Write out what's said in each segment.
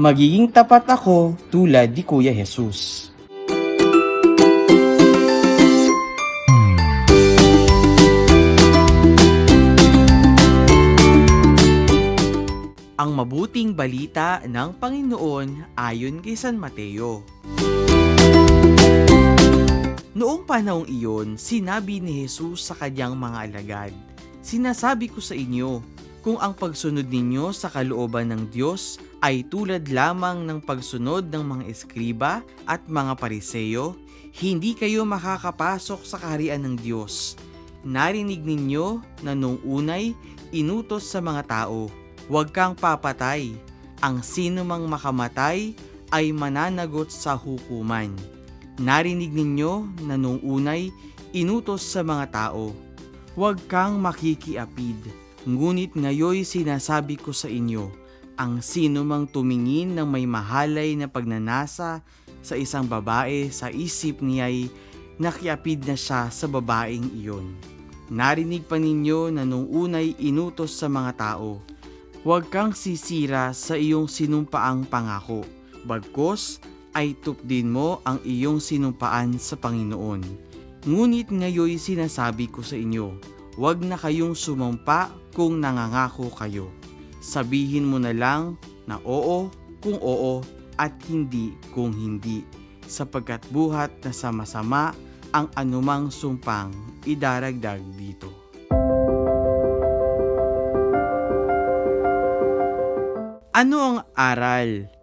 Magiging tapat ako tulad ni Kuya Jesus. Ang mabuting balita ng Panginoon ayon kay San Mateo. Noong panahong iyon, sinabi ni Jesus sa kanyang mga alagad, "Sinasabi ko sa inyo, kung ang pagsunod ninyo sa kalooban ng Diyos ay tulad lamang ng pagsunod ng mga eskriba at mga pariseyo, hindi kayo makakapasok sa kaharian ng Diyos. Narinig ninyo na noong unay inutos sa mga tao, huwag kang papatay. Ang sino mang makamatay ay mananagot sa hukuman. Narinig ninyo na noong unay inutos sa mga tao, huwag kang makikiapid. Ngunit ngayoy sinasabi ko sa inyo, ang sino mang tumingin ng may mahalay na pagnanasa sa isang babae sa isip niya'y nakiapid na siya sa babaeng iyon. Narinig pa ninyo na noong unay inutos sa mga tao, huwag kang sisira sa iyong sinumpaang pangako, bagkus ay tupdin mo ang iyong sinumpaan sa Panginoon. Ngunit ngayoy sinasabi ko sa inyo, huwag na kayong sumampa kung nangangako kayo. Sabihin mo na lang na oo kung oo at hindi kung hindi, sapagkat buhat na sama-sama ang anumang sumpang idaragdag dito." Ano ang aral?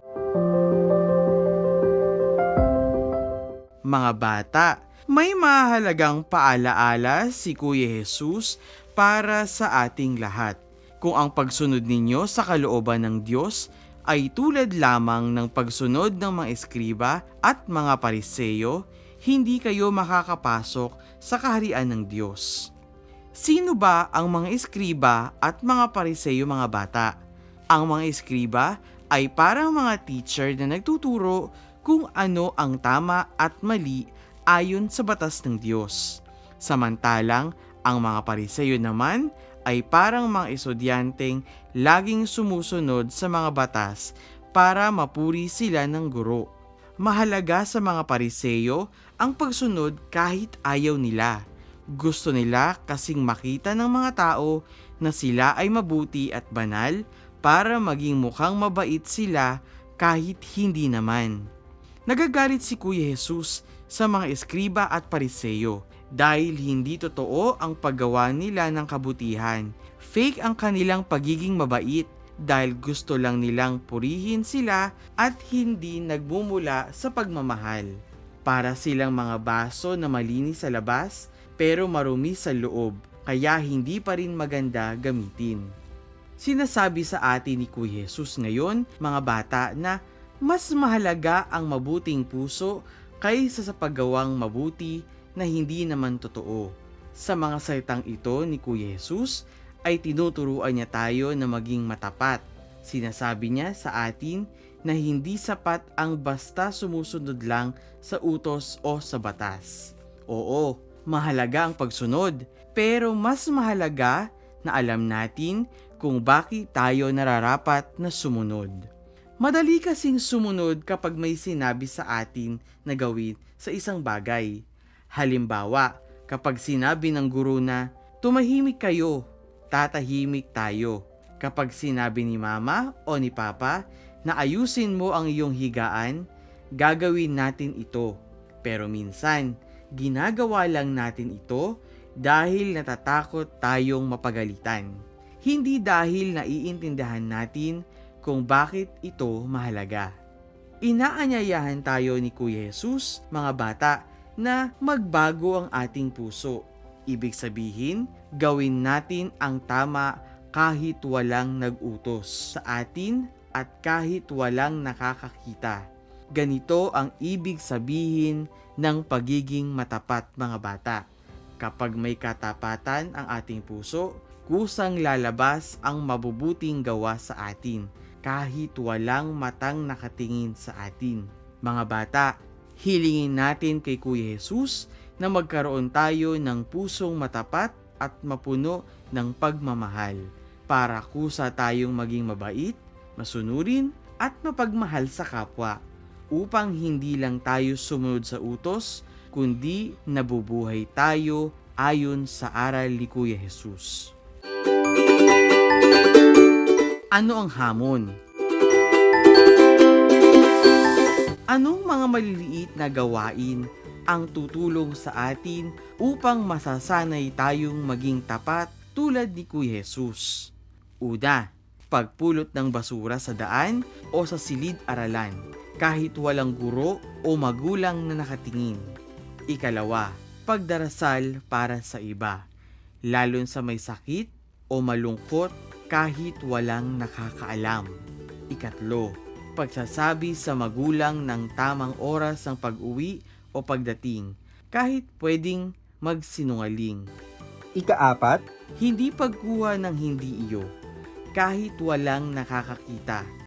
Mga bata, may mahalagang paalaala si Kuya Jesus para sa ating lahat. Kung ang pagsunod ninyo sa kalooban ng Diyos ay tulad lamang ng pagsunod ng mga eskriba at mga pariseyo, hindi kayo makakapasok sa kaharian ng Diyos. Sino ba ang mga eskriba at mga pariseyo, mga bata? Ang mga eskriba ay parang mga teacher na nagtuturo kung ano ang tama at mali ayon sa batas ng Diyos. Samantalang ang mga pariseyo naman ay parang mga estudyanteng laging sumusunod sa mga batas para mapuri sila ng guro. Mahalaga sa mga pariseyo ang pagsunod kahit ayaw nila. Gusto nila kasing makita ng mga tao na sila ay mabuti at banal para maging mukhang mabait sila kahit hindi naman. Nagagalit si Kuya Jesus sa mga eskriba at pariseyo dahil hindi totoo ang paggawa nila ng kabutihan. Fake ang kanilang pagiging mabait dahil gusto lang nilang purihin sila at hindi nagmumula sa pagmamahal. Para silang mga baso na malinis sa labas pero marumi sa loob, kaya hindi pa rin maganda gamitin. Sinasabi sa atin ni Kuya Jesus ngayon, mga bata, na mas mahalaga ang mabuting puso kaysa sa paggawang mabuti na hindi naman totoo. Sa mga salitang ito ni Kuya Jesus ay tinuturuan niya tayo na maging matapat. Sinasabi niya sa atin na hindi sapat ang basta sumusunod lang sa utos o sa batas. Oo, mahalaga ang pagsunod, pero mas mahalaga na alam natin kung bakit tayo nararapat na sumunod. Madali kasing sumunod kapag may sinabi sa atin na gawin sa isang bagay. Halimbawa, kapag sinabi ng guro na, "Tumahimik kayo," tatahimik tayo. Kapag sinabi ni mama o ni papa na ayusin mo ang iyong higaan, gagawin natin ito. Pero minsan, ginagawa lang natin ito dahil natatakot tayong mapagalitan. Hindi dahil naiintindihan natin kung bakit ito mahalaga. Inaanyayahan tayo ni Kuya Jesus, mga bata, na magbago ang ating puso. Ibig sabihin, gawin natin ang tama kahit walang nag-utos sa atin at kahit walang nakakakita. Ganito ang ibig sabihin ng pagiging matapat, mga bata. Kapag may katapatan ang ating puso, kusang lalabas ang mabubuting gawa sa atin kahit walang matang nakatingin sa atin. Mga bata, hilingin natin kay Kuya Jesus na magkaroon tayo ng pusong matapat at mapuno ng pagmamahal para kusa tayong maging mabait, masunurin at mapagmahal sa kapwa, upang hindi lang tayo sumunod sa utos, kundi nabubuhay tayo ayon sa aral ni Kuya Jesus. Ano ang hamon? Anong mga maliliit na gawain ang tutulong sa atin upang masasanay tayong maging tapat tulad ni Kuya Jesus? Una, pagpulot ng basura sa daan o sa silid-aralan kahit walang guro o magulang na nakatingin. Ikalawa, pagdarasal para sa iba, lalo sa may sakit o malungkot kahit walang nakakaalam. Ikatlo, pagsasabi sa magulang ng tamang oras ng pag-uwi o pagdating, kahit pwedeng magsinungaling. Ika-4, Hindi pagkuha ng hindi iyo, kahit walang nakakakita.